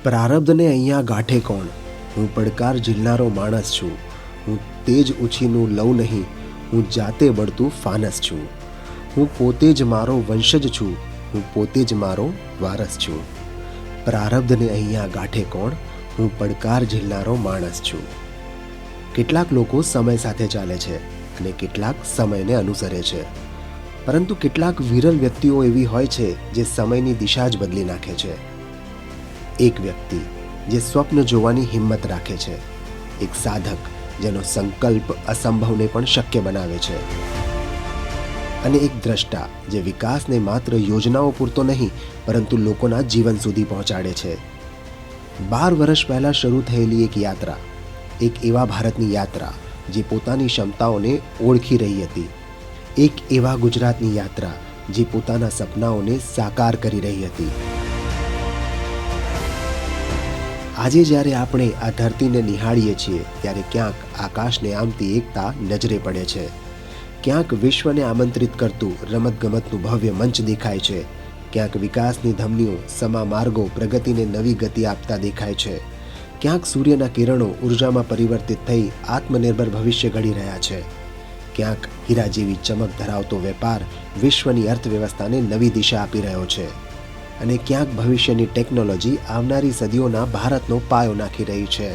પ્રારબ્ધને અહીંયા ગાંઠે કોણ? હું પડકાર ઝીલનારો માણસ છું. હું તેજ ઉછીનું લઉં નહીં, હું જાતે બળતું ફાનસ છું. હું પોતે જ મારો વંશજ છું, હું પોતે જ મારો વારસ છું. પ્રારબ્ધને અહીંયા ગાંઠે કોણ? હું પડકાર ઝીલનારો માણસ છું. કેટલાક લોકો સમય સાથે ચાલે છે અને કેટલાક સમયને અનુસરે છે, પરંતુ કેટલાક વિરલ વ્યક્તિઓ એવી હોય છે જે સમયની દિશા જ બદલી નાખે છે. એક વ્યક્તિ જે સ્વપ્ન જોવાની હિંમત રાખે છે, એક સાધક જેનો સંકલ્પ અસંભવને પણ શક્ય બનાવે છે, અને એક દ્રષ્ટા જે વિકાસને માત્ર યોજનાઓ પૂરતો નહીં પરંતુ લોકોના જીવન સુધી પહોંચાડે છે. 12 વર્ષ પહેલા શરૂ થયેલી એક યાત્રા, એક એવા ભારતની યાત્રા જે પોતાની ક્ષમતાઓને ઓળખી રહી હતી, એક એવા ગુજરાતની યાત્રા જે પોતાના સપનાઓને સાકાર કરી રહી હતી. આજે જ્યારે આપણે આ ધરતીને નિહાળીએ છીએ ત્યારે ક્યાંક આકાશને આમતી એકતા નજરે પડે છે, ક્યાંક વિશ્વને આમંત્રિત કરતું રમતગમતનું ભવ્ય મંચ દેખાય છે, ક્યાંક વિકાસની ધમનીઓ સમા માર્ગો પ્રગતિને નવી ગતિ આપતા દેખાય છે, ક્યાંક સૂર્યના કિરણો ઉર્જામાં પરિવર્તિત થઈ આત્મનિર્ભર ભવિષ્ય ઘડી રહ્યા છે, ક્યાંક હીરા જેવી ચમક ધરાવતો વેપાર વિશ્વની અર્થવ્યવસ્થાને નવી દિશા આપી રહ્યો છે, અને ક્યાંક ભવિષ્યની ટેકનોલોજી આવનારી સદીઓના ભારતનો પાયો નાખી રહી છે.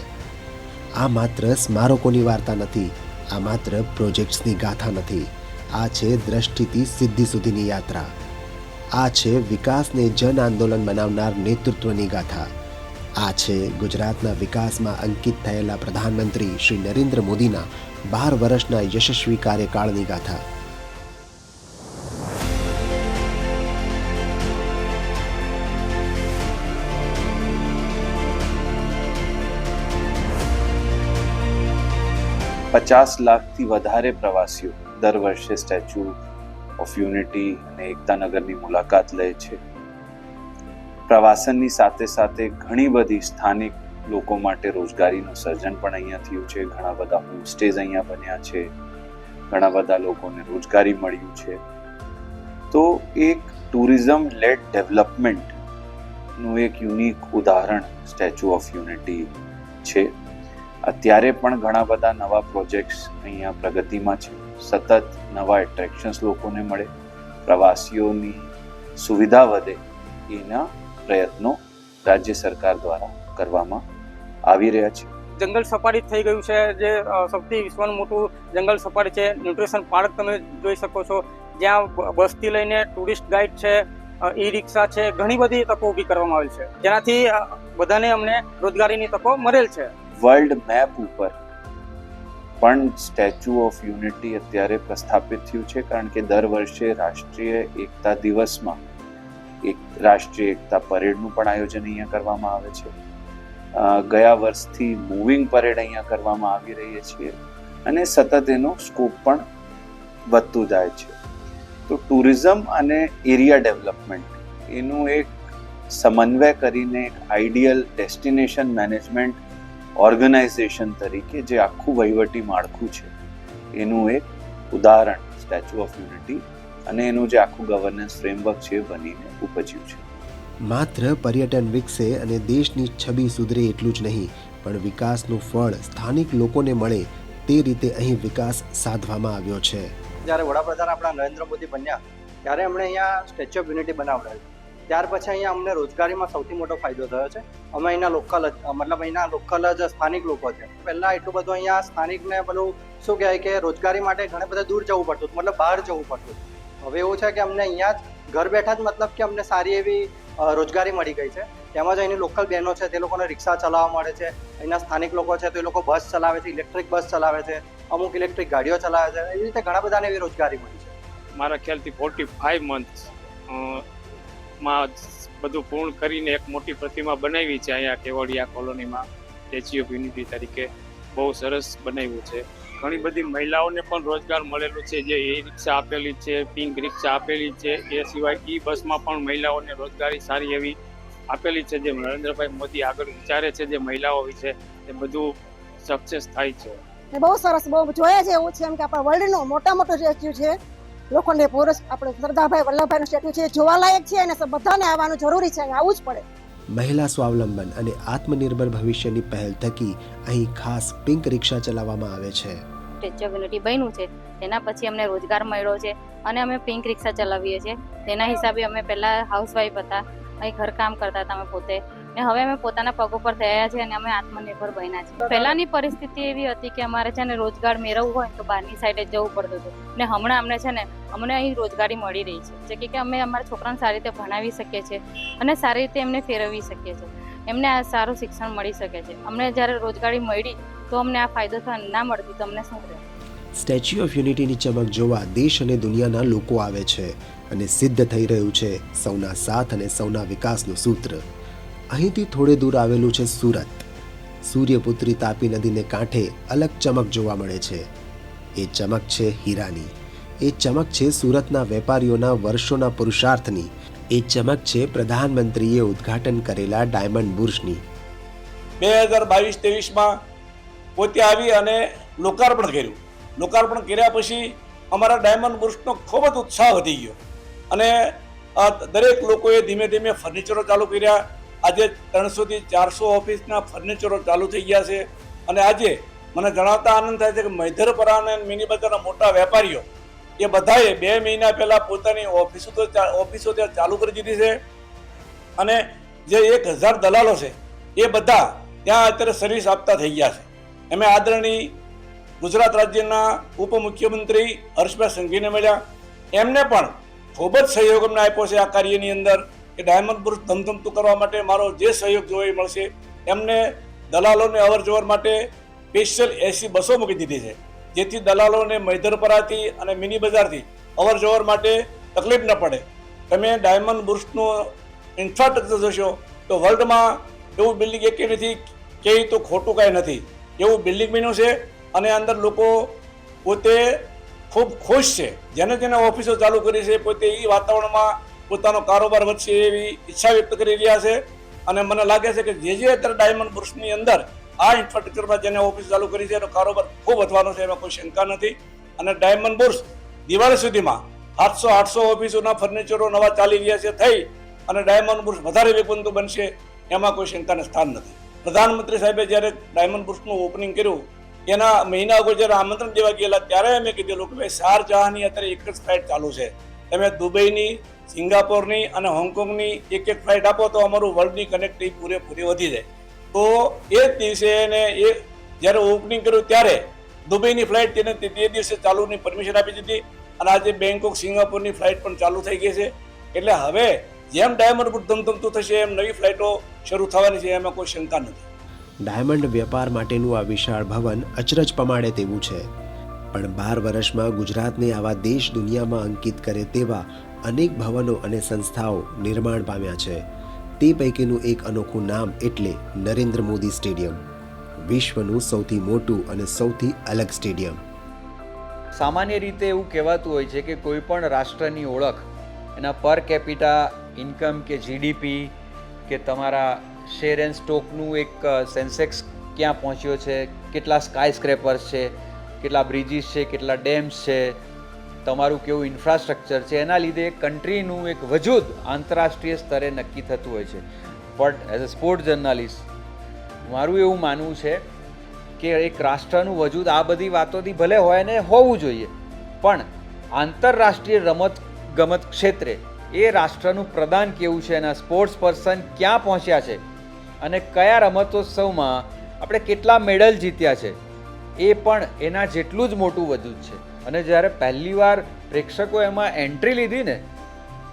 આ માત્ર સ્મારકોની વાર્તા નથી, આ માત્ર પ્રોજેક્ટ્સની ગાથા નથી, આ છે દ્રષ્ટિથી સિદ્ધિ સુધીની યાત્રા. આ છે વિકાસને જન આંદોલન બનાવનાર નેતૃત્વની ગાથા. આ છે ગુજરાતના વિકાસમાં અંકિત થયેલા પ્રધાનમંત્રી શ્રી નરેન્દ્ર મોદીના 12 વર્ષના યશસ્વી કાર્યકાળની ગાથા. ₹50 લાખથી વધારે પ્રવાસીઓ દર વર્ષે સ્ટેચ્યુ ઓફ યુનિટી અને એકતાનગરની મુલાકાત લે છે. પ્રવાસનની સાથે સાથે ઘણી બધી સ્થાનિક લોકો માટે રોજગારીનું સર્જન પણ અહીંયા થયું છે. ઘણા બધા હોમસ્ટેઝ અહીંયા બન્યા છે, ઘણા બધા લોકોને રોજગારી મળ્યું છે. તો એક ટુરિઝમ લેડ ડેવલપમેન્ટનું એક યુનિક ઉદાહરણ સ્ટેચ્યુ ઓફ યુનિટી છે. અત્યારે પણ ઘણા બધા નવા પ્રોજેક્ટ્સ અહીંયા પ્રગતિમાં છે. સતત નવા એટ્રેક્શન્સ લોકોને મળે, પ્રવાસીઓની સુવિધા વધે, એના પ્રયત્નો રાજ્ય સરકાર દ્વારા કરવામાં આવી રહ્યા છે. જંગલ સફારી થઈ ગયું છે, જે સૌથી વિશ્વનું મોટું જંગલ સફારી છે. ન્યુટ્રિશન પાર્ક તમે જોઈ શકો છો, જ્યાં બસથી લઈને ટુરિસ્ટ ગાઈડ છે, ઈ રિક્ષા છે, ઘણી બધી તકો ઊભી કરવામાં આવેલ છે, જેનાથી બધાને અમને રોજગારીની તકો મળેલ છે. વર્લ્ડ મેપ ઉપર પણ સ્ટેચ્યુ ઓફ યુનિટી અત્યારે પ્રસ્થાપિત થયું છે, કારણ કે દર વર્ષે રાષ્ટ્રીય એકતા દિવસમાં એક રાષ્ટ્રીય એકતા પરેડનું પણ આયોજન અહીંયા કરવામાં આવે છે. ગયા વર્ષથી મૂવિંગ પરેડ અહીંયા કરવામાં આવી રહી છે, અને સતત એનો સ્કોપ પણ વધતું જાય છે. તો ટુરિઝમ અને એરિયા ડેવલપમેન્ટ એનું એક સમન્વય કરીને એક આઈડિયલ ડેસ્ટિનેશન મેનેજમેન્ટ ઓર્ગેનાઇઝેશન તરીકે જે આખું વહીવટી માળખું છે એનું એક ઉદાહરણ સ્ટેચ્યુ ઓફ યુનિટી અને એનું જે આખું ગવર્નન્સ ફ્રેમવર્ક છે બનીને ઉપજ્યું છે. માત્ર પર્યટન વિકસે અને દેશની છબી સુધરે એટલું જ નહીં, પણ વિકાસનું ફળ સ્થાનિક લોકોને મળે તે રીતે અહીં વિકાસ સાધવામાં આવ્યો છે. જ્યારે વડાપ્રધાન આપણા નરેન્દ્ર મોદી બન્યા ત્યારે એમણે અહીંયા સ્ટેચ્યુ ઓફ યુનિટી બનાવડાવ્યું. ત્યાર પછી અહીંયા અમને રોજગારીમાં સૌથી મોટો ફાયદો થયો છે. અમે અહીંના લોકલ જ સ્થાનિક લોકો છે. પહેલાં એટલું બધું અહીંયા સ્થાનિકને પેલું શું કહેવાય કે રોજગારી માટે ઘણા બધા દૂર જવું પડતું, મતલબ બહાર જવું પડતું. હવે એવું છે કે અમને અહીંયા જ ઘર બેઠા જ મતલબ કે અમને સારી એવી રોજગારી મળી ગઈ છે. તેમાં જ અહીંની લોકલ બહેનો છે તે લોકોને રિક્ષા ચલાવવા મળે છે. અહીંના સ્થાનિક લોકો છે તો એ લોકો બસ ચલાવે છે, ઇલેક્ટ્રિક બસ ચલાવે છે, અમુક ઇલેક્ટ્રિક ગાડીઓ ચલાવે છે. એવી રીતે ઘણા બધાને એવી રોજગારી મળી છે. મારા ખ્યાલથી 45 મંથ્સ માં બધું પૂર્ણ કરીને એક મોટી પ્રતિમા બનાવી છે અહીંયા કેવડિયા કોલોનીમાં સ્ટેચ્યુ ઓફ યુનિટી તરીકે. બહુ સરસ બનાવ્યું છે. ઘણી બધી મહિલાઓને પણ રોજગાર મળેલું છે, જે ઈ રિક્ષા આપેલી છે, પિંક રિક્ષા આપેલી છે, એ સિવાય ઈ બસમાં પણ મહિલાઓને રોજગારી સારી એવી આપેલી છે. જે નરેન્દ્રભાઈ મોદી આગળ વિચારે છે જે મહિલાઓ વિશે, એ બધું સક્સેસ થાય છે. બહુ સરસ, બહુ જોયા છે એવું છે એમ કે આપણા વર્લ્ડનો મોટામાં મોટો સ્ટેચ્યુ છે. લોખંડી પુરુષ આપણે સરદારભાઈ વલ્લભભાઈનું સ્ટેચ્યુ છે, જોવાલાયક છે અને બધાને આવવાનું જરૂરી છે, આવવું જ પડે. મહિલા સ્વાવલંબન અને આત્મનિર્ભર ભવિષ્યની પહેલ થકી અહીં ખાસ પિંક રિક્ષા ચલાવવામાં આવે છે. સ્ટેચ્યુ ઓફ યુનિટી બન્યું છે તેના પછી અમને રોજગાર મળ્યો છે અને અમે પિંક રિક્ષા ચલાવીએ છીએ. તેના હિસાબે અમે પહેલાં હાઉસવાઈફ હતા, અહીં ઘરકામ કરતા હતા અમે પોતે, ને હવે અમે પોતાના પગ ઉપર થયા છે અને અમે આત્મનિર્ભર બન્યા છીએ. પહેલાંની પરિસ્થિતિ એવી હતી કે અમારે છે ને રોજગાર મેળવવું હોય તો બહારની સાઈડે જવું પડતું હતું, ને હમણાં અમને છે ને અહીં રોજગારી મળી રહી છે, જે કે અમે અમારા છોકરાને સારી રીતે ભણાવી શકીએ છીએ અને સારી રીતે એમને ફેરવી શકીએ છીએ, એમને આ સારું શિક્ષણ મળી શકે છે. અમને જ્યારે રોજગારી મળી તો અમને આ ફાયદો ના મળતી તો અમને શું રહે. સ્ટેચ્યુ ઓફ યુનિટીની ચમક જોવા દેશ અને દુનિયાના લોકો આવે છે અને સિદ્ધ થઈ રહ્યું છે સૌના સાથ અને સૌના વિકાસનું સૂત્ર. અહીંથી થોડે દૂર આવેલું છે સુરત. સૂર્યપુત્રી તાપી નદીને કાંઠે અલગ ચમક જોવા મળે છે. એ ચમક છે હીરાની. એ ચમક છે સુરતના વેપારીઓના વર્ષોના પુરુષાર્થની. એ ચમક છે પ્રધાનમંત્રીએ ઉદ્ઘાટન કરેલા ડાયમંડ બુર્જની. 2022-23માં પોતે આવી અને લોકાર્પણ કર્યું. લોકાર્પણ કર્યા પછી અમારા ડાયમંડ બુર્જનો ખૂબ જ ઉત્સાહ વધી ગયો અને દરેક લોકોએ ધીમે ધીમે ફર્નિચરો ચાલુ કર્યા. આજે 300 થી 400 ઓફિસના ફર્નિચરો ચાલુ થઈ ગયા છે અને આજે મને જણાવતા આનંદ થાય છે કે મૈધરપરા અને મિની બજારના મોટા વેપારીઓ એ બધાએ 2 મહિના પહેલાં પોતાની ઓફિસો ત્યાં ચાલુ કરી દીધી છે અને જે 1000 દલાલો છે એ બધા ત્યાં અત્યારે સર્વિસ આપતા થઈ ગયા છે. અમે આદરણીય ગુજરાત રાજ્યના ઉપમુખ્યમંત્રી હર્ષભાઈ સંઘવીને મળ્યા. એમને પણ ખૂબ જ સહયોગ અમને આપ્યો છે આ કાર્યની અંદર કે ડાયમંડ બુર્જ ધમધમતું કરવા માટે મારો જે સહયોગ જોવા મળશે. એમને દલાલોને અવર જવર માટે સ્પેશિયલ એસી બસો મૂકી દીધી છે, જેથી દલાલોને મૈધરપરાથી અને મિની બજારથી અવર જવર માટે તકલીફ ન પડે. તમે ડાયમંડ બુર્જનું ઇન્ફ્રાસ્ટ્રક્ચર જોશો તો વર્લ્ડમાં એવું બિલ્ડિંગ એક નથી કે તો ખોટું કાંઈ નથી, એવું બિલ્ડિંગ બન્યું છે અને અંદર લોકો પોતે ખૂબ ખુશ છે. જેને જેને ઓફિસો ચાલુ કરી છે પોતે એ વાતાવરણમાં પોતાનો કારોબાર વધશે એવી ઈચ્છા વ્યક્ત કરી રહ્યા છે અને મને લાગે છે કે જે અત્યારે ડાયમંડ બુર્જની અંદર આ ઇન્ફ્રાસ્ટ્રક્ચરમાં જેને ઓફિસ ચાલુ કરી છે એનો કારોબાર ખૂબ વધવાનો છે, એમાં કોઈ શંકા નથી. અને ડાયમંડ બુર્જ દિવાળી સુધીમાં 700-800 ઓફિસોના ફર્નિચરો નવા ચાલી રહ્યા છે થઈ અને ડાયમંડ બુર્જ વધારે વિકુંતું બનશે, એમાં કોઈ શંકાને સ્થાન નથી. પ્રધાનમંત્રી સાહેબે જ્યારે ડાયમંડ બુર્જનું ઓપનિંગ કર્યું એના મહિના અગોર જ્યારે આમંત્રણ દેવા ગયેલા ત્યારે અમે કીધેલું કે ભાઈ શારજાહની અત્યારે એક જ ફ્લાઇટ ચાલુ છે, તમે દુબઈની, સિંગાપોરની અને હોંગકોંગની એક ફ્લાઇટ આપો તો અમારું વર્લ્ડની કનેક્ટિવિટી પૂરેપૂરી વધી જાય. તો એ જ દિવસે એને એ જ્યારે ઓપનિંગ કર્યું ત્યારે દુબઈની ફ્લાઇટ તેને તે દિવસે ચાલુની પરમિશન આપી દીધી અને આજે બેંકોક, સિંગાપોરની ફ્લાઇટ પણ ચાલુ થઈ ગઈ છે. એટલે હવે જેમ ડાયમંડ બુર્જ ધમધમતું થશે એમ નવી ફ્લાઇટો શરૂ થવાની છે, એમાં કોઈ શંકા નથી. ડાયમંડ વેપાર માટેનું આ વિશાળ ભવન અચરજ પમાડે તેવું છે, પણ 12 વર્ષમાં ગુજરાતને આવા દેશ દુનિયામાં અંકિત કરે તેવા અનેક ભવનો અને સંસ્થાઓ નિર્માણ પામ્યા છે. તે પૈકીનું એક અનોખું નામ એટલે નરેન્દ્ર મોદી સ્ટેડિયમ, વિશ્વનું સૌથી મોટું અને સૌથી અલગ સ્ટેડિયમ. સામાન્ય રીતે એવું કહેવાતું હોય છે કે કોઈ પણ રાષ્ટ્રની ઓળખ એના પર કેપિટા ઇન્કમ કે જીડીપી કે તમારા શેર એન્ડ સ્ટોકનું એક સેન્સેક્સ ક્યાં પહોંચ્યો છે, કેટલા સ્કાય સ્ક્રેપર્સ છે, કેટલા બ્રિજીસ છે, કેટલા ડેમ્સ છે, તમારું કેવું ઇન્ફ્રાસ્ટ્રક્ચર છે, એના લીધે કન્ટ્રીનું એક વજૂદ આંતરરાષ્ટ્રીય સ્તરે નક્કી થતું હોય છે. But as a sport journalist મારું એવું માનવું છે કે એક રાષ્ટ્રનું વજૂદ આ બધી વાતોથી ભલે હોય ને હોવું જોઈએ, પણ આંતરરાષ્ટ્રીય રમત ગમત ક્ષેત્રે એ રાષ્ટ્રનું પ્રદાન કેવું છે, એના સ્પોર્ટ્સ પર્સન ક્યાં પહોંચ્યા છે અને કયા રમતોત્સવમાં આપણે કેટલા મેડલ જીત્યા છે, એ પણ એના જેટલું જ મોટું વજૂદ છે. અને જ્યારે પહેલીવાર પ્રેક્ષકો એમાં એન્ટ્રી લીધી ને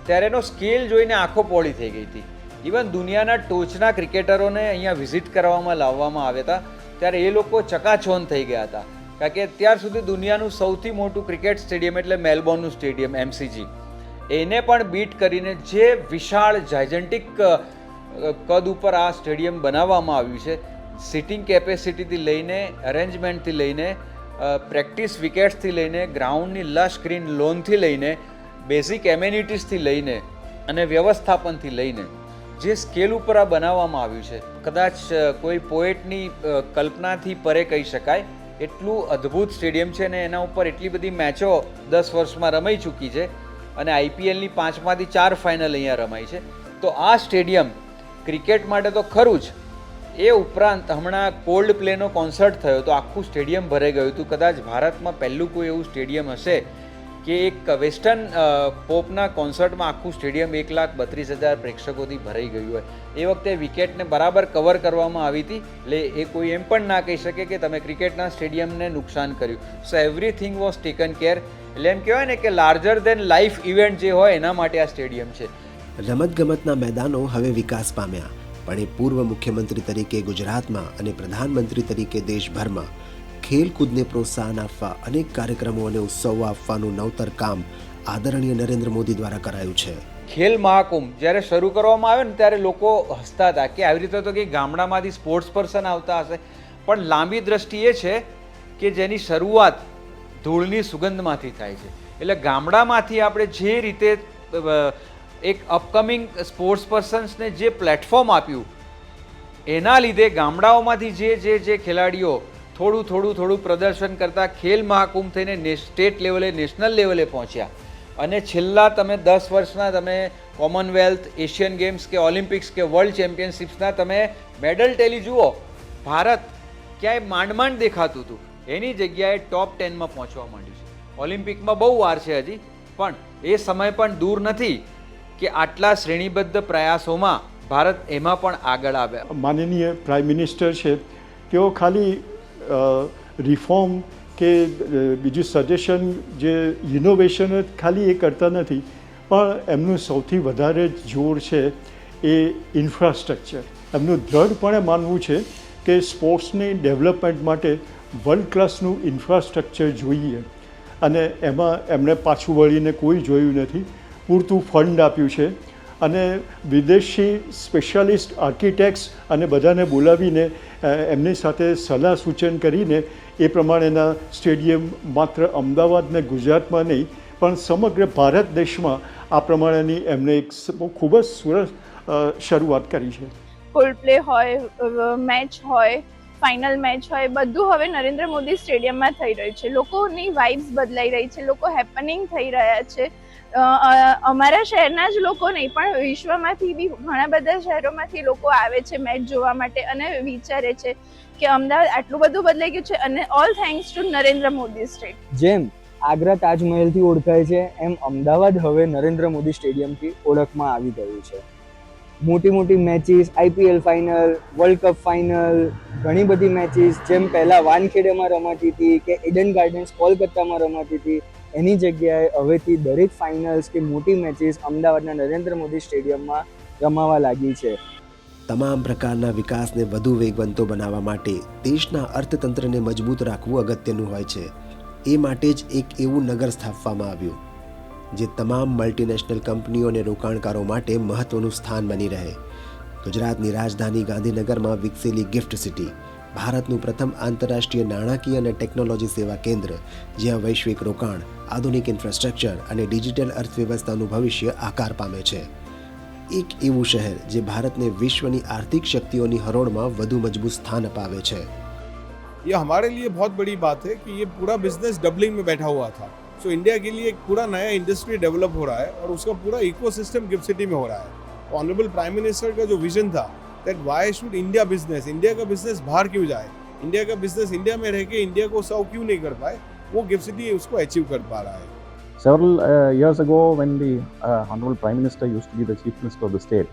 ત્યારે એનો સ્કેલ જોઈને આંખો પહોળી થઈ ગઈ હતી. ઇવન દુનિયાના ટોચના ક્રિકેટરોને અહીંયા વિઝિટ કરવામાં લાવવામાં આવ્યા હતા ત્યારે એ લોકો ચકાચોંધ થઈ ગયા હતા, કારણ કે અત્યાર સુધી દુનિયાનું સૌથી મોટું ક્રિકેટ સ્ટેડિયમ એટલે મેલબોર્નનું સ્ટેડિયમ MCG, એને પણ બીટ કરીને જે વિશાળ જાયજન્ટિક કદ ઉપર આ સ્ટેડિયમ બનાવવામાં આવ્યું છે, સિટિંગ કેપેસિટીથી લઈને, અરેન્જમેન્ટથી લઈને, પ્રેક્ટિસ વિકેટ્સથી લઈને, ગ્રાઉન્ડની લશ ગ્રીન લોનથી લઈને, બેઝિક એમેનિટીઝથી લઈને અને વ્યવસ્થાપનથી લઈને જે સ્કેલ ઉપર આ બનાવવામાં આવ્યું છે, કદાચ કોઈ પોએટની કલ્પનાથી પરે કહી શકાય એટલું અદ્ભુત સ્ટેડિયમ છે. ને એના ઉપર એટલી બધી મેચો 10 વર્ષમાં રમાઈ ચૂકી છે અને IPLની 5માંથી 4 ફાઇનલ અહીંયા રમાઈ છે. તો આ સ્ટેડિયમ ક્રિકેટ માટે તો ખરું જ, એ ઉપરાંત હમણાં કોલ્ડ પ્લેનો કોન્સર્ટ થયો તો આખું સ્ટેડિયમ ભરાઈ ગયું હતું. કદાચ ભારતમાં પહેલું કોઈ એવું સ્ટેડિયમ હશે કે એક વેસ્ટર્ન પોપના કોન્સર્ટમાં આખું સ્ટેડિયમ 1,32,000 પ્રેક્ષકોથી ભરાઈ ગયું હોય. એ વખતે વિકેટને બરાબર કવર કરવામાં આવી હતી, એટલે એ કોઈ એમ પણ ના કહી શકે કે તમે ક્રિકેટના સ્ટેડિયમને નુકસાન કર્યું. સો એવરીથિંગ વોઝ ટેકન કેર. એટલે એમ કહેવાય ને કે લાર્જર દેન લાઈફ ઇવેન્ટ જે હોય એના માટે આ સ્ટેડિયમ છે. રમતગમતના મેદાનો હવે વિકાસ પામ્યા, પણ એ પૂર્વ મુખ્યમંત્રી તરીકે ગુજરાતમાં અને પ્રધાનમંત્રી તરીકે દેશભરમાં ખેલકૂદને પ્રોત્સાહન આપવા અનેક કાર્યક્રમો અને ઉત્સવો આપવાનું નવતર કામ આદરણીય નરેન્દ્ર મોદી દ્વારા કરાયું છે. ખેલ મહાકુંભ જ્યારે શરૂ કરવામાં આવ્યો ને ત્યારે લોકો હસતા હતા કે આવી રીતે તો કે ગામડામાંથી સ્પોર્ટ્સ પર્સન આવતા હશે, પણ લાંબી દ્રષ્ટિ એ છે કે જેની શરૂઆત ધૂળની સુગંધમાંથી થાય છે. એટલે ગામડામાંથી આપણે જે રીતે એક અપકમિંગ સ્પોર્ટ્સ પર્સન્સને જે પ્લેટફોર્મ આપ્યું, એના લીધે ગામડાઓમાંથી જે ખેલાડીઓ થોડું પ્રદર્શન કરતા ખેલ મહાકુંભ થઈને સ્ટેટ લેવલે, નેશનલ લેવલે પહોંચ્યા. અને છેલ્લા તમે 10 વર્ષના તમે કોમનવેલ્થ, એશિયન ગેમ્સ કે ઓલિમ્પિક્સ કે વર્લ્ડ ચેમ્પિયનશિપ્સના તમે મેડલ ટેલી જુઓ, ભારત ક્યાંય માંડ દેખાતું હતું, એની જગ્યાએ ટોપ 10માં પહોંચવા માંડ્યું છે. ઓલિમ્પિકમાં બહુ વાર છે હજી, પણ એ સમય પણ દૂર નથી કે આટલા શ્રેણીબદ્ધ પ્રયાસોમાં ભારત એમાં પણ આગળ આવ્યા. માનનીય પ્રાઇમ મિનિસ્ટર છે, તેઓ ખાલી રિફોર્મ કે બીજું સજેશન, જે ઇનોવેશન ખાલી એ કરતા નથી, પણ એમનું સૌથી વધારે જોર છે એ ઇન્ફ્રાસ્ટ્રક્ચર. એમનું દ્રઢપણે માનવું છે કે સ્પોર્ટ્સની ડેવલપમેન્ટ માટે વર્લ્ડ ક્લાસનું ઇન્ફ્રાસ્ટ્રક્ચર જોઈએ, અને એમાં એમણે પાછું વળીને કોઈ જોયું નથી. પૂરતું ફંડ આપ્યું છે અને વિદેશી સ્પેશિયાલિસ્ટ આર્કિટેક્ટ્સ અને બધાને બોલાવીને એમની સાથે સલાહ સૂચન કરીને એ પ્રમાણેના સ્ટેડિયમ માત્ર અમદાવાદ ને ગુજરાતમાં નહીં પણ સમગ્ર ભારત દેશમાં આ પ્રમાણેની એમણે એક ખૂબ જ સરસ શરૂઆત કરી છે. કોલ્ડ પ્લે હોય, મેચ હોય, ફાઇનલ મેચ હોય, બધું હવે નરેન્દ્ર મોદી સ્ટેડિયમમાં થઈ રહ્યું છે. લોકોની વાઇબ્સ બદલાઈ રહી છે, લોકો હેપનિંગ થઈ રહ્યા છે. અમારા શહેરના જ લોકો નહીં પણ વિશ્વમાંથી બી ઘણા બધા શહેરોમાંથી લોકો આવે છે મેચ જોવા માટે અને વિચારે છે કે અમદાવાદ આટલું બધું બદલાઈ ગયું છે, અને all thanks to Narendra Modi state. જેમ આગ્રા તાજમહેલથી ઓળખાય છે એમ અમદાવાદ હવે નરેન્દ્ર મોદી સ્ટેડિયમથી ઓળખમાં આવી ગયું છે. મોટી matches, IPL final, world cup final, ઘણી બધી મેચીસ જેમ પહેલાં વાનખેડેમાં રમાતી હતી કે એડન ગાર્ડન્સ કોલકાતામાં રમાતી હતી, એની જગ્યાએ હવેથી દરેક ફાઇનલ્સ કે મોટી મેચીસ અમદાવાદના નરેન્દ્ર મોદી સ્ટેડિયમમાં રમાવા લાગી છે. તમામ પ્રકારના વિકાસને વધુ વેગવંતો બનાવવા માટે દેશના અર્થતંત્રને મજબૂત રાખવું અગત્યનું હોય છે. એ માટે જ એક એવું નગર સ્થાપવામાં આવ્યું જે તમામ મલ્ટીનેશનલ કંપનીઓ અને રોકાણકારો માટે મહત્વનું સ્થાન બની રહે. ગુજરાતની રાજધાની ગાંધીનગરમાં વિકસેલી ગિફ્ટ સિટી ભારતનું પ્રથમ આંતરરાષ્ટ્રીય નાણાકીય અને ટેકનોલોજી સેવા કેન્દ્ર, જ્યાં વૈશ્વિક રોકાણ, આધુનિક ઇન્ફ્રાસ્ટ્રક્ચર અને ડિજિટલ અર્થવ્યવસ્થાનું ભવિષ્ય આકાર પામે છે. એક એવું શહેર જે ભારતને વિશ્વની આર્થિક શક્તિઓની હરોળમાં વધુ મજબૂત સ્થાન અપાવે છે. ये हमारे लिए बहुत बड़ी बात है कि ये पूरा बिजनेस डबलिंग में बैठा हुआ था. सो इंडिया के लिए एक पूरा नया इंडस्ट्री डेवलप हो रहा है और उसका पूरा इकोसिस्टम गिफ्ट सिटी में हो रहा है. ऑनरेबल प्राइम मिनिस्टर का जो विजन था that why should India business, India का बिजनेस बाहर क्यों जाए, इंडिया का बिजनेस इंडिया में रह के इंडिया को सर्व क्यों नहीं कर पाए, वो गिफ्ट सिटी उसको अचीव कर पा रहा है. Several years ago, when the Honorable Prime Minister used to be the Chief Minister of the state,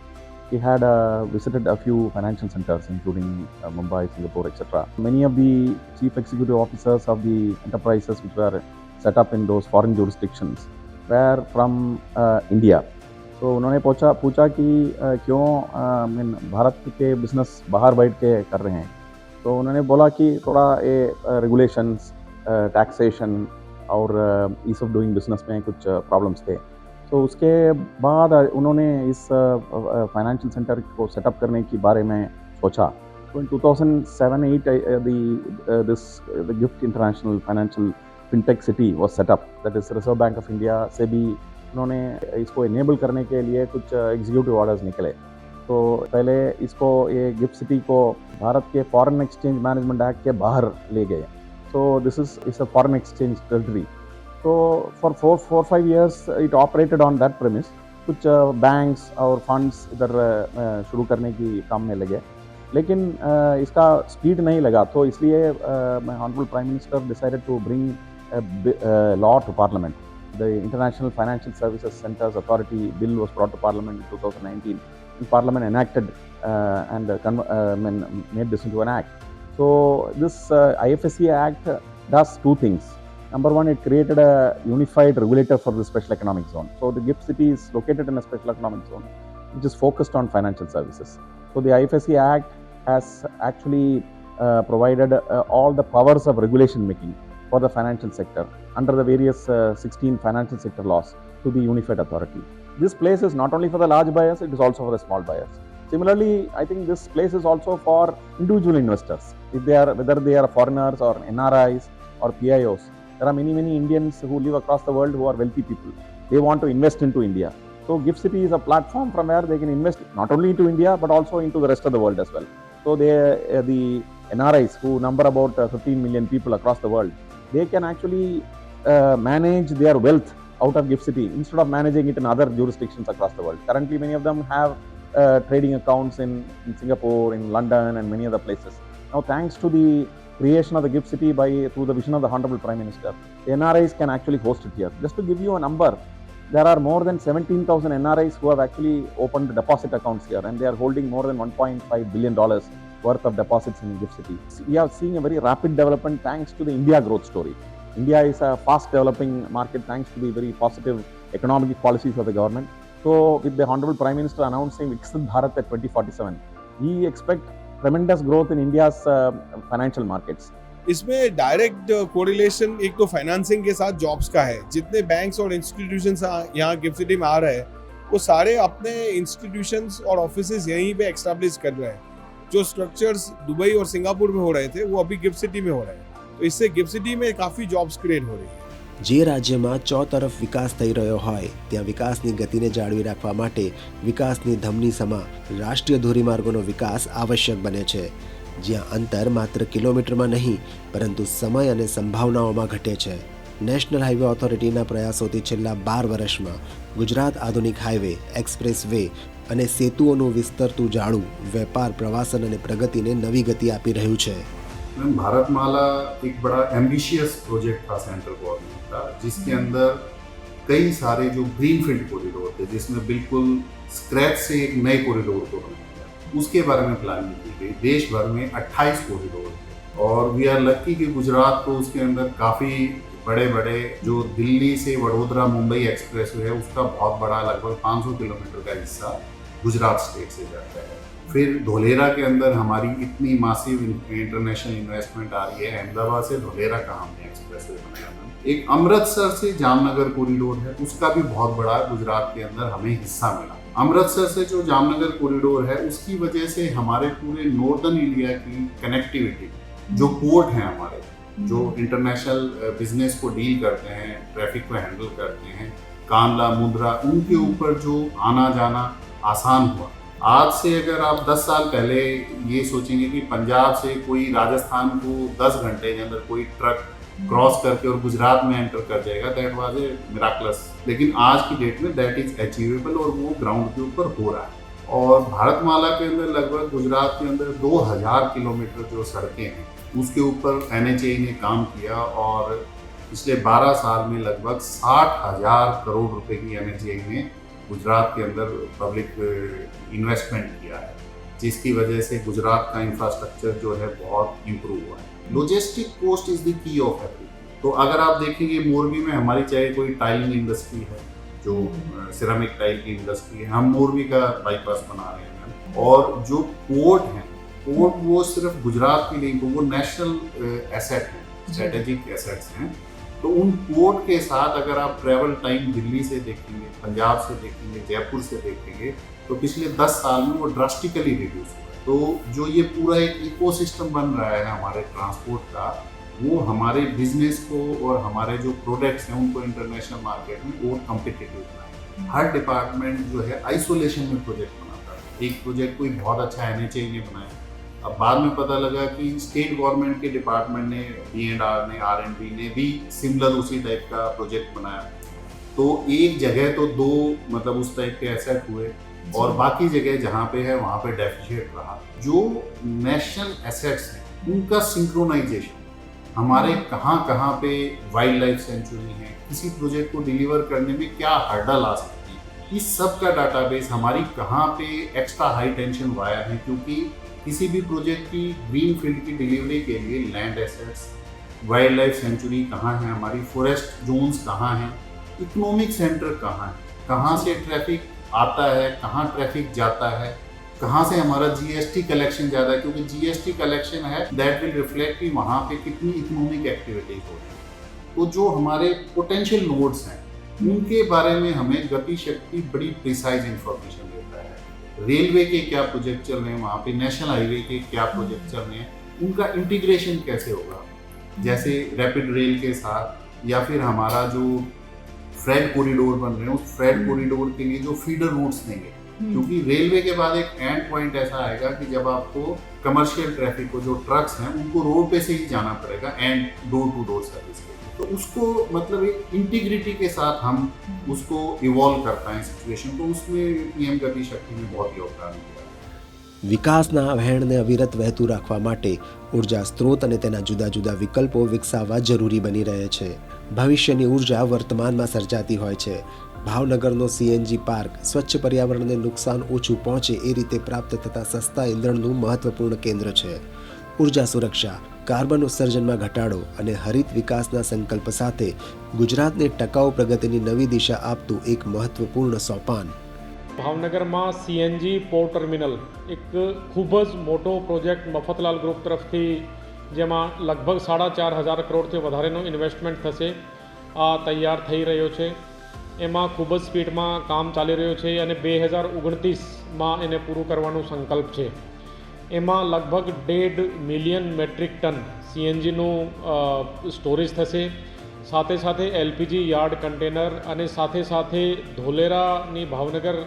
he had visited a few financial centers, including Mumbai, Singapore, etc. Many of the chief executive officers of the enterprises which were set up in those foreign jurisdictions were from India. तो उन्होंने पूछा कि क्यों भारत के business बाहर बैठ के कर रहे हैं. तो उन्होंने बोला कि थोड़ा ये रेगुलेशंस, टैक्सेशन और ईज ऑफ डूइंग बिजनेस में कुछ प्रॉब्लम्स थे. तो उसके बाद उन्होंने इस फाइनेंशियल सेंटर को सेटअप करने के बारे में सोचा. तो इन 2007-8 the GIFT International Financial FinTech City was set up. That is Reserve Bank of India से भी उन्होंने इसको इनेबल करने के लिए कुछ एग्जीक्यूटिव ऑर्डर्स निकले. तो पहले इसको ये गिफ्ट सिटी को भारत के फॉरेन एक्सचेंज मैनेजमेंट एक्ट के बाहर ले गए. So this is a foreign exchange territory. So for 4-5 years it operated on that premise. कुछ बैंक्स और फंड्स इधर शुरू करने की काम में लगे, लेकिन इसका स्पीड नहीं लगा, तो इसलिए honourable prime minister decided to bring law to parliament. The International Financial Services Centers Authority bill was brought to Parliament in 2019. And Parliament enacted and made this into an act. So this IFSC Act does two things. Number one, it created a unified regulator for the special economic zone. So the GIFT City is located in a special economic zone, which is focused on financial services. So the IFSC Act has actually provided all the powers of regulation making for the financial sector under the various 16 financial sector laws to the unified authority. This place is not only for the large buyers, it is also for the small buyers. Similarly, I think this place is also for individual investors. If they are, whether they are foreigners or NRIs or PIOs, there are many Indians who live across the world who are wealthy people. They want to invest into India. So GIFT City is a platform from where they can invest not only into India but also into the rest of the world as well. So the NRIs, who number about 15 million people across the world, they can actually manage their wealth out of GIFT City instead of managing it in other jurisdictions across the world. Currently, many of them have trading accounts in Singapore, in London, and many other places. Now, thanks to the creation of the GIFT City through the vision of the Honorable Prime Minister, the NRIs can actually host it here. Just to give you a number, there are more than 17,000 NRIs who have actually opened deposit accounts here, and they are holding more than $1.5 billion worth of deposits in GIFT City. We are seeing a very rapid development thanks to the India growth story. India is a fast developing market thanks to the very positive economic policies of the government. So with the Honorable Prime Minister announcing Viksit Bharat at 2047, we expect tremendous growth in India's financial markets. इसमें direct correlation एक तो financing के साथ jobs का है. जितने banks और institutions यहाँ गिफ्ट सिटी में आ रहे हैं, वो सारे अपने इंस्टीट्यूशंस और ऑफिसेज यहीं पे एस्टैब्लिश कर रहे हैं. जो स्ट्रक्चर्स दुबई और सिंगापुर में हो रहे थे, वो अभी गिफ्ट सिटी में हो रहे हैं. तो इससे गिफ्ट सिटी में काफी जॉब्स क्रिएट हो रही है. જે રાજ્યમાં ચોતરફ વિકાસ થઈ રહ્યો હોય ત્યાં વિકાસની ગતિને જાળવી રાખવા માટે વિકાસની ધમની સમા રાષ્ટ્રીય ધોરીમાર્ગોનો વિકાસ આવશ્યક બને છે, જ્યાં અંતર માત્ર કિલોમીટરમાં નહીં પરંતુ સમય અને સંભાવનાઓમાં ઘટે છે. નેશનલ હાઈવે ઓથોરિટીના પ્રયાસોથી છેલ્લા 12 વર્ષમાં ગુજરાત આધુનિક હાઈવે, એક્સપ્રેસ વે અને સેતુઓનું વિસ્તરતું જાળું વેપાર, પ્રવાસન અને પ્રગતિને નવી ગતિ આપી રહ્યું છે. भारतमाला एक बड़ा एम्बिशियस प्रोजेक्ट था सेंट्रल गवर्नमेंट का, जिसके अंदर कई सारे जो ग्रीनफील्ड कॉरिडोर थे, जिसमें बिल्कुल स्क्रैच से एक नए कॉरिडोर को बनाया गया, उसके बारे में प्लानिंग की गई. देश भर में 28 कॉरिडोर थे और वी आर लकी कि गुजरात को उसके अंदर काफ़ी बड़े बड़े, जो दिल्ली से वडोदरा मुंबई एक्सप्रेस वे है, उसका बहुत बड़ा लगभग 500 किलोमीटर का हिस्सा गुजरात स्टेट से जाता है. फिर धोलेरा के अंदर हमारी इतनी मासिव इंटरनेशनल इन्वेस्टमेंट आ रही है. अहमदाबाद से धोलेरा का हमने एक्सप्रेस वे बनाया. एक अमृतसर से जामनगर कॉरिडोर है, उसका भी बहुत बड़ा गुजरात के अंदर हमें हिस्सा मिला. अमृतसर से जो जामनगर कॉरिडोर है, उसकी वजह से हमारे पूरे नॉर्दर्न इंडिया की कनेक्टिविटी, जो पोर्ट हैं हमारे, जो इंटरनेशनल बिजनेस को डील करते हैं, ट्रैफिक को हैंडल करते हैं, कांडला, मुंद्रा, उनके ऊपर जो आना जाना आसान हुआ. आज से अगर आप 10 साल पहले ये सोचेंगे कि पंजाब से कोई राजस्थान को 10 घंटे के अंदर कोई ट्रक क्रॉस करके और गुजरात में एंटर कर जाएगा, दैट वाज ए मिराकलस. लेकिन आज की डेट में दैट इज अचीवेबल और वो ग्राउंड के ऊपर हो रहा है. और भारतमाला के अंदर लगभग गुजरात के अंदर 2000 किलोमीटर जो सड़कें हैं, उसके ऊपर NHAI ने काम किया और पिछले 12 साल में लगभग 60,000 करोड़ रुपए की NHAI ने गुजरात के अंदर पब्लिक इन्वेस्टमेंट किया है, जिसकी वजह से गुजरात का इंफ्रास्ट्रक्चर जो है बहुत इम्प्रूव हुआ है. Logistic cost is the key of everything. तो अगर आप देखेंगे मोरबी में हमारी चाहे कोई टाइलिंग इंडस्ट्री है, जो सिरेमिक टाइल की इंडस्ट्री है, हम मोरबी का बाईपास बना रहे हैं. और जो पोर्ट हैं, पोर्ट वो सिर्फ गुजरात के लिए, वो नेशनल एसेट हैं, स्ट्रेटेजिक एसेट्स हैं. तो उन पोर्ट के साथ अगर आप ट्रैवल टाइम दिल्ली से देखेंगे, पंजाब से देखेंगे, जयपुर से देखेंगे, तो पिछले 10 साल में वो ड्रास्टिकली रिड्यूस हुआ है. तो जो ये पूरा एक इकोसिस्टम बन रहा है हमारे ट्रांसपोर्ट का, वो हमारे बिजनेस को और हमारे जो प्रोडक्ट्स हैं उनको इंटरनेशनल मार्केट में और कम्पिटिटिव बनाए. हर डिपार्टमेंट जो है आइसोलेशन में प्रोजेक्ट बनाता है. एक प्रोजेक्ट कोई बहुत अच्छा NHAI ने बनाया, अब बाद में पता लगा कि स्टेट गवर्नमेंट के डिपार्टमेंट ने, B&R ने, R&D ने भी सिमिलर उसी टाइप का प्रोजेक्ट बनाया. तो एक जगह तो 2 मतलब उस टाइप के एसेट हुए और बाकी जगह जहाँ पे है वहाँ पे डेफिशिएट रहा। जो नेशनल एसेट्स हैं उनका सिंक्रोनाइजेशन, हमारे कहाँ कहाँ पे वाइल्ड लाइफ सेंचुरी है, किसी प्रोजेक्ट को डिलीवर करने में क्या हर्डल आ सकती है, इस सब का डाटाबेस, हमारी कहाँ पे एक्स्ट्रा हाई टेंशन वायर है, क्योंकि किसी भी प्रोजेक्ट की ग्रीन फील्ड की डिलीवरी के लिए land assets, wild life sanctuary कहाँ है, हमारी फॉरेस्ट जोन्स कहाँ हैं, इकोनॉमिक सेंटर कहाँ है, कहाँ से ट्रैफिक आता है, कहाँ ट्रैफिक जाता है, कहाँ से हमारा जीएसटी कलेक्शन ज़्यादा है, क्योंकि जीएसटी कलेक्शन है दैट विल रिफ्लेक्ट कि वहाँ पे कितनी इकोनॉमिक एक्टिविटीज हो रही है। तो जो हमारे पोटेंशियल नोड्स हैं उनके बारे में हमें गति शक्ति बड़ी प्रिसाइज इंफॉर्मेशन देता है। रेलवे के क्या प्रोजेक्ट चल रहे हैं, वहाँ पे नेशनल हाईवे के क्या प्रोजेक्ट चल रहे हैं, उनका इंटीग्रेशन कैसे होगा, जैसे रैपिड रेल के साथ, या फिर हमारा जो फ्रेट कॉरिडोर बन रहे हैं उस फ्रेट कॉरिडोर के लिए जो फीडर रूट्स देंगे, क्योंकि रेलवे के बाद एक एंड पॉइंट ऐसा आएगा कि जब आपको कमर्शियल ट्रैफिक को, जो ट्रक्स हैं उनको रोड पे से ही जाना पड़ेगा and door to door service के लिए, तो उसको मतलब एक इंटीग्रिटी के साथ हम उसको इवॉल्व करता है सिचुएशन, तो उसमें पीएम गति शक्ति ने बहुत योगदान दिया। વિકાસના વહેણને અવિરત વહેતું રાખવા માટે ઉર્જા સ્ત્રોત અને તેના જુદા જુદા વિકલ્પો વિકસાવવા જરૂરી બની રહે છે. ભવિષ્યની ઉર્જા વર્તમાનમાં સર્જાતી હોય છે. ભાવનગરનો સીએનજી પાર્ક સ્વચ્છ પર્યાવરણને નુકસાન ઓછું પહોંચે એ રીતે પ્રાપ્ત થતા સસ્તા ઇંધણનું મહત્વપૂર્ણ કેન્દ્ર છે. ઉર્જા સુરક્ષા, કાર્બન ઉત્સર્જનમાં ઘટાડો અને હરિત વિકાસના સંકલ્પ સાથે ગુજરાતને ટકાઉ પ્રગતિની નવી દિશા આપતું એક મહત્વપૂર્ણ સોપાન. ભાવનગરમાં સીએનજી પોર્ટ ટર્મિનલ એક ખૂબ જ મોટો પ્રોજેક્ટ મફતલાલ ગ્રુપ તરફથી, જેમાં લગભગ 4,500 કરોડથી વધારેનું ઇન્વેસ્ટમેન્ટ થશે, આ તૈયાર થઈ રહ્યો છે. એમાં ખૂબ જ સ્પીડમાં કામ ચાલી રહ્યું છે અને 2029માં એને પૂરું કરવાનો સંકલ્પ છે. એમાં લગભગ 1.5 મિલિયન મેટ્રિક ટન સીએનજીનું સ્ટોરેજ થશે, સાથે સાથે એલપીજી યાર્ડ કન્ટેનર, અને સાથે સાથે ધોલેરાની ભાવનગર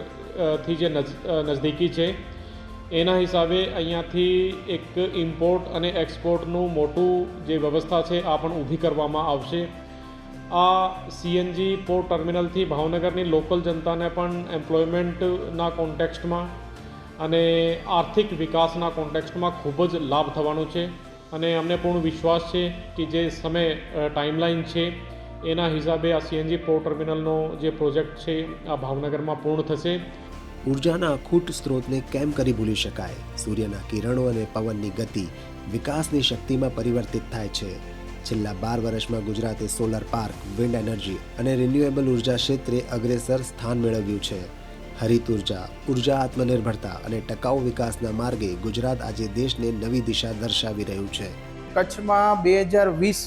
થી જે નજદીકી છે એના હિસાબે અહીંયાથી એક ઇમ્પોર્ટ અને એક્સપોર્ટનું મોટું જે વ્યવસ્થા છે આ પણ ઊભી કરવામાં આવશે. આ સીએનજી પોર્ટ ટર્મિનલથી ભાવનગરની લોકલ જનતાને પણ એમ્પ્લોયમેન્ટના કોન્ટેક્સ્ટમાં અને આર્થિક વિકાસના કોન્ટેક્સ્ટમાં ખૂબ જ લાભ થવાનો છે. અને અમને પૂર્ણ વિશ્વાસ છે કે જે સમય ટાઈમલાઈન છે એના હિસાબે આ સીએનજી પોર્ટ ટર્મિનલનો જે પ્રોજેક્ટ છે આ ભાવનગરમાં પૂર્ણ થશે. ઉર્જાના અખૂટ સ્ત્રોતને કેમ કરી ભૂલી શકાય? સૂર્યના કિરણો અને પવનની ગતિ વિકાસની શક્તિમાં પરિવર્તિત થાય છે. છેલ્લા 12 વર્ષમાં ગુજરાતે સોલર પાર્ક, વિન્ડ એનર્જી અને રિન્યુએબલ ઉર્જા ક્ષેત્રે અગ્રેસર સ્થાન મેળવ્યું છે. હરિત ઉર્જા, ઉર્જા આત્મનિર્ભરતા અને ટકાઉ વિકાસના માર્ગે ગુજરાત આજે દેશને નવી દિશા દર્શાવી રહ્યું છે. કચ્છમાં 2020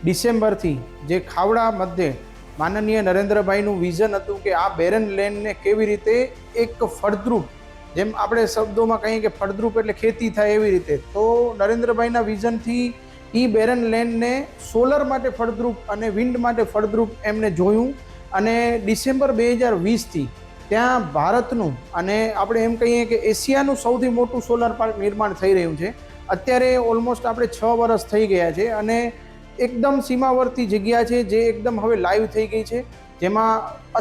ડિસેમ્બરથી જે ખાવડા મધ્યે માનનીય નરેન્દ્રભાઈનું વિઝન હતું કે આ બેરન લેન્ડને કેવી રીતે એક ફળદ્રુપ, જેમ આપણે શબ્દોમાં કહીએ કે ફળદ્રુપ એટલે ખેતી થાય એવી રીતે, તો નરેન્દ્રભાઈના વિઝનથી એ બેરન લેન્ડને સોલર માટે ફળદ્રુપ અને વિન્ડ માટે ફળદ્રુપ એમને જોયું. અને ડિસેમ્બર 2020થી ત્યાં ભારતનું અને આપણે એમ કહીએ કે એશિયાનું સૌથી મોટું સોલર પાર્ક નિર્માણ થઈ રહ્યું છે. અત્યારે ઓલમોસ્ટ આપણે 6 વર્ષ થઈ ગયા છે અને એકદમ સીમાવર્તી જગ્યા છે જે એકદમ હવે લાઈવ થઈ ગઈ છે, જેમાં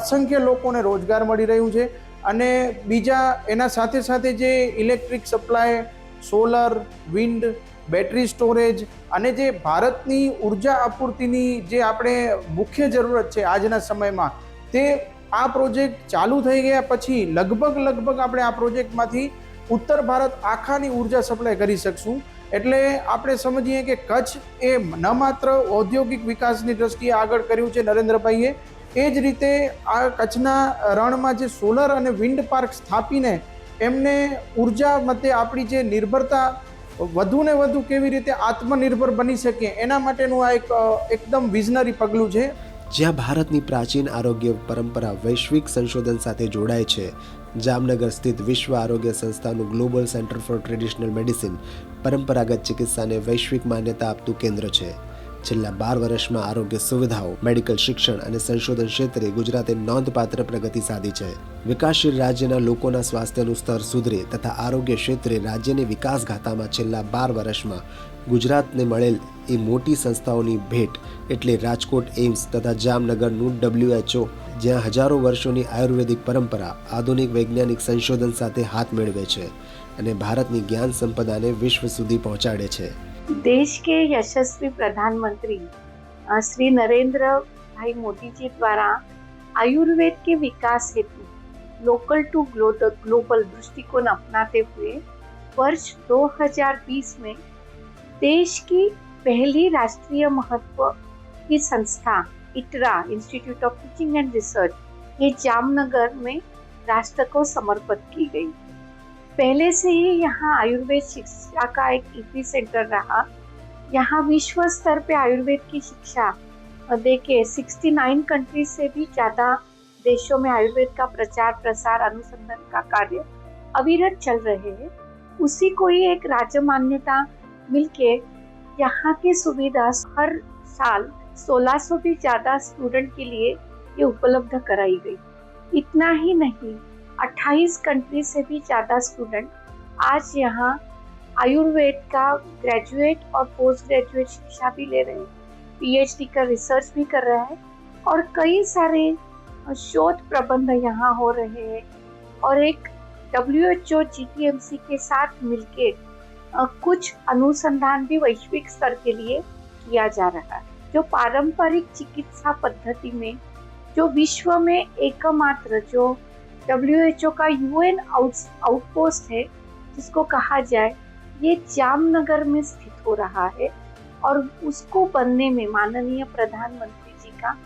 અસંખ્ય લોકોને રોજગાર મળી રહ્યું છે. અને બીજા એના સાથે સાથે જે electric supply, solar, wind, battery storage અને જે ભારતની ઉર્જા આપૂર્તિની જે આપણે મુખ્ય જરૂરત છે આજના સમયમાં, તે આ પ્રોજેક્ટ ચાલુ થઈ ગયા પછી લગભગ આપણે આ પ્રોજેક્ટમાંથી ઉત્તર ભારત આખાની ઉર્જા સપ્લાય કરી શકશું. એટલે આપણે સમજીએ કે કચ્છ એ ન માત્ર ઔદ્યોગિક વિકાસની દ્રષ્ટિએ આગળ કર્યું છે નરેન્દ્રભાઈએ, એ જ રીતે આ કચ્છના રણમાં જે સોલર અને વિન્ડ પાર્ક સ્થાપીને એમને ઉર્જા મતે આપણી જે નિર્ભરતા વધુ ને વધુ કેવી રીતે આત્મનિર્ભર બની શકીએ એના માટેનું આ એક એકદમ વિઝનરી પગલું છે. જ્યાં ભારતની પ્રાચીન આરોગ્ય પરંપરા વૈશ્વિક સંશોધન સાથે જોડાય છે, જામનગર સ્થિત વિશ્વ આરોગ્ય સંસ્થાનું global centre for traditional medicine પરંપરાગત ચિકિત્સાને વૈશ્વિક માન્યતા આપતું કેન્દ્ર છે. છેલ્લા 12 વર્ષમાં આરોગ્ય સુવિધાઓ, મેડિકલ શિક્ષણ અને સંશોધન ક્ષેત્રે ગુજરાતે નોંધપાત્ર પ્રગતિ સાધી છે. વિકાસશીલ રાજ્યના લોકોના સ્વાસ્થ્યનું સ્તર સુધરે તથા આરોગ્ય ક્ષેત્રે રાજ્યની વિકાસ ગાથામાં છેલ્લા 12 વર્ષમાં ગુજરાતને મળેલ એ મોટી સંસ્થાઓની ભેટ એટલે રાજકોટ એમ્સ તથા જામનગરનું WHO, જ્યાં હજારો વર્ષોની આયુર્વેદિક પરંપરા આધુનિક વૈજ્ઞાનિક સંશોધન સાથે હાથ મેળવે છે અને ભારતની જ્ઞાન સંપદાને વિશ્વ સુધી પહોંચાડે છે. देश के यशस्वी प्रधानमंत्री श्री नरेंद्र भाई मोदी जी द्वारा आयुर्वेद के विकास हेतु लोकल टू ग्लोबल दृष्टिकोण अपनाते हुए वर्ष 2020 में देश की पहली राष्ट्रीय महत्व की संस्था ITRA institute of teaching and research ये जामनगर में राष्ट्र को समर्पित की गई. पहले से ही यहाँ आयुर्वेद शिक्षा का एक इपी सेंटर रहा. यहाँ विश्व स्तर पे आयुर्वेद की शिक्षा देके 69 कंट्रीज से भी ज़्यादा देशों में आयुर्वेद का प्रचार प्रसार अनुसंधान का कार्य अविरत चल रहे हैं. उसी को ही एक राज्य मान्यता मिलके यहाँ की सुविधा हर साल 1600 भी ज़्यादा स्टूडेंट के लिए ये उपलब्ध कराई गई. इतना ही नहीं, 28 कंट्री से भी ज़्यादा स्टूडेंट आज यहाँ आयुर्वेद का ग्रेजुएट और पोस्ट ग्रेजुएट शिक्षा भी ले रहे हैं, PhD का रिसर्च भी कर रहा है और कई सारे शोध प्रबंध यहाँ हो रहे हैं और एक WHO GTMC के साथ मिलके कुछ अनुसंधान भी वैश्विक स्तर के लिए किया जा रहा है. जो पारंपरिक चिकित्सा पद्धति में जो विश्व में एकमात्र जो WHO का UN आउटपोस्ट है जिसको कहा जाए, ये जामनगर में स्थित हो रहा है और उसको बनने में माननीय प्रधानमंत्री जी का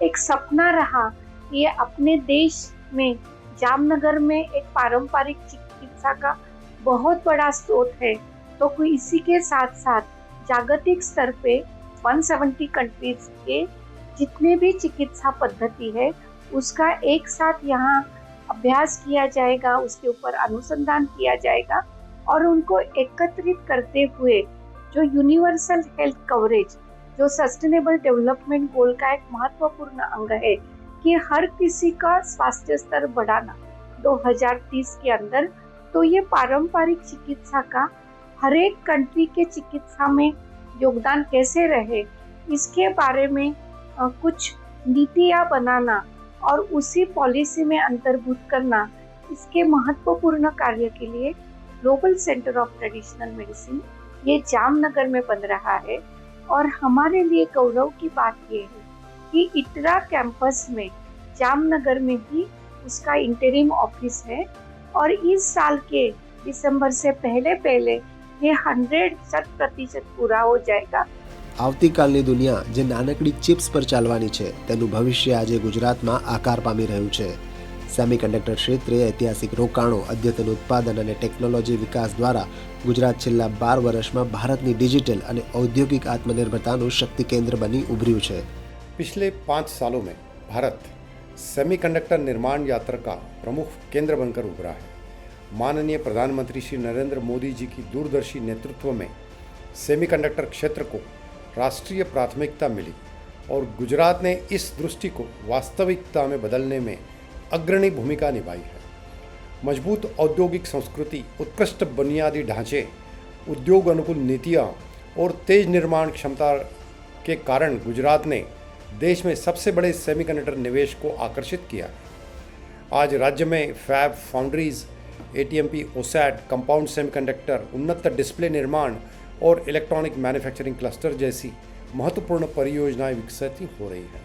एक सपना रहा. ये अपने देश में जामनगर में एक पारंपरिक चिकित्सा का बहुत बड़ा स्रोत है, तो इसी के साथ साथ जागतिक स्तर पे 170 कंट्रीज के जितने भी चिकित्सा पद्धति है उसका एक साथ यहाँ अभ्यास किया जाएगा, उसके ऊपर अनुसंधान किया जाएगा और उनको एकत्रित करते हुए जो यूनिवर्सल हेल्थ कवरेज, जो सस्टेनेबल डेवलपमेंट गोल का एक महत्वपूर्ण अंग है कि हर किसी का स्वास्थ्य स्तर बढ़ाना 2030 के अंदर, तो ये पारंपरिक चिकित्सा का हर एक कंट्री के चिकित्सा में योगदान कैसे रहे, इसके बारे में कुछ नीतियाँ बनाना और उसी पॉलिसी में अंतर्भूत करना, इसके महत्वपूर्ण कार्य के लिए global centre of traditional medicine ये जामनगर में बन रहा है. और हमारे लिए गौरव की बात ये है कि इटरा कैंपस में जामनगर में ही उसका इंटरिम ऑफिस है और इस साल के दिसंबर से पहले ये 100% पूरा हो जाएगा. આવતીકાલની દુનિયા જે નાનકડી ચિપ્સ પર ચાલવાની છે તેનું ભવિષ્ય આજે ગુજરાતમાં આકાર પામી રહ્યું છે. સેમિકન્ડક્ટર ક્ષેત્રે ઐતિહાસિક રોકાણો, અદ્યતન ઉત્પાદન અને ટેકનોલોજી વિકાસ દ્વારા ગુજરાત છેલ્લા 12 વર્ષમાં ભારતની ડિજિટલ અને ઔદ્યોગિક આત્મનિર્ભરતાનું શક્તિ કેન્દ્ર બની ઉભર્યું છે. पिछले 5 सालों में भारत सेमीकंडक्टर निर्माण यात्रा का प्रमुख केंद्र बनकर उभरा है. माननीय प्रधानमंत्री श्री नरेंद्र मोदी जी की दूरदर्शी नेतृत्व में सेमीकंडक्टर क्षेत्र को राष्ट्रीय प्राथमिकता मिली और गुजरात ने इस दृष्टि को वास्तविकता में बदलने में अग्रणी भूमिका निभाई है. मजबूत औद्योगिक संस्कृति, उत्कृष्ट बुनियादी ढांचे, उद्योग अनुकूल नीतियाँ और तेज निर्माण क्षमता के कारण गुजरात ने देश में सबसे बड़े सेमीकंडक्टर निवेश को आकर्षित किया. आज राज्य में fab, foundries, ATMP, OSAT, compound semiconductor, उन्नत डिस्प्ले निर्माण और इलेक्ट्रॉनिक मैन्युफैक्चरिंग क्लस्टर जैसी महत्वपूर्ण परियोजनाएं विकसित हो रही हैं.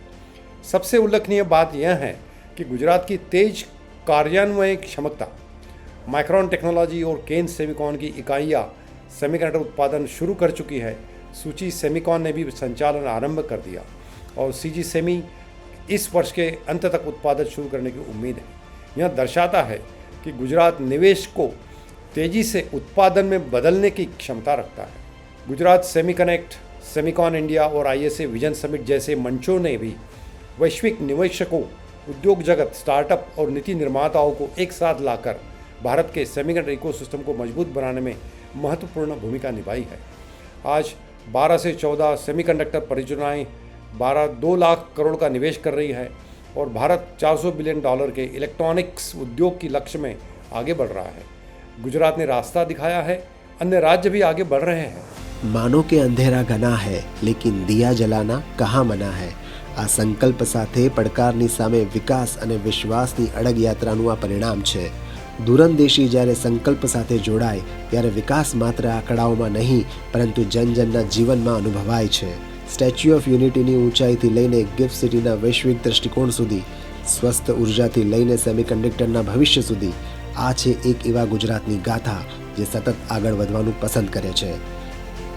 सबसे उल्लेखनीय बात यह है कि गुजरात की तेज कार्यान्वयन क्षमता, माइक्रोन टेक्नोलॉजी और केन सेमिकॉन की इकाइयाँ सेमीकंडक्टर उत्पादन शुरू कर चुकी है. सूची सेमिकॉन ने भी संचालन आरंभ कर दिया और CG सेमी इस वर्ष के अंत तक उत्पादन शुरू करने की उम्मीद है. यह दर्शाता है कि गुजरात निवेश को तेजी से उत्पादन में बदलने की क्षमता रखता है. गुजरात सेमीकनेक्ट, सेमिकॉन इंडिया और ISA विजन समिट जैसे मंचों ने भी वैश्विक निवेशकों, उद्योग जगत, स्टार्टअप और नीति निर्माताओं को एक साथ लाकर भारत के सेमीकंडक्टर इकोसिस्टम को मजबूत बनाने में महत्वपूर्ण भूमिका निभाई है. आज 12 से 14 सेमीकंडक्टर परियोजनाएं 2 लाख करोड़ का निवेश कर रही है और भारत $400 बिलियन के इलेक्ट्रॉनिक्स उद्योग की लक्ष्य में आगे बढ़ रहा है। गुजरात ने रास्ता दिखाया है, अन्य राज्य भी आगे बढ़ रहे हैं। માનો કે અંધેરા ઘણા હૈ લેકિન દિયા જલાના કહાં મના હૈ। આ સંકલ્પ સાથે પડકારની સામે વિકાસ અને વિશ્વાસની અડગ યાત્રાનું આ પરિણામ છે। દૂરંદેશી જ્યારે સંકલ્પ સાથે જોડાય ત્યારે વિકાસ માત્ર આંકડાઓમાં નહીં પરંતુ જનજનના જીવનમાં અનુભવાય છે। સ્ટેચ્યુ ઓફ યુનિટીની ઊંચાઈથી લઈને ગિફ્ટ સિટીના વૈશ્વિક દૃષ્ટિકોણ સુધી, સ્વસ્થ ઉર્જાથી લઈને સેમિકન્ડક્ટરના ભવિષ્ય સુધી, આ છે એક એવા ગુજરાતની ગાથા જે સતત આગળ વધવાનું પસંદ કરે છે।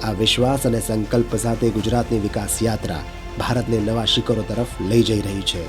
આ વિશ્વાસ અને સંકલ્પ સાથે ગુજરાતની વિકાસ યાત્રા ભારતને નવા શિખરો તરફ લઈ જઈ રહી છે।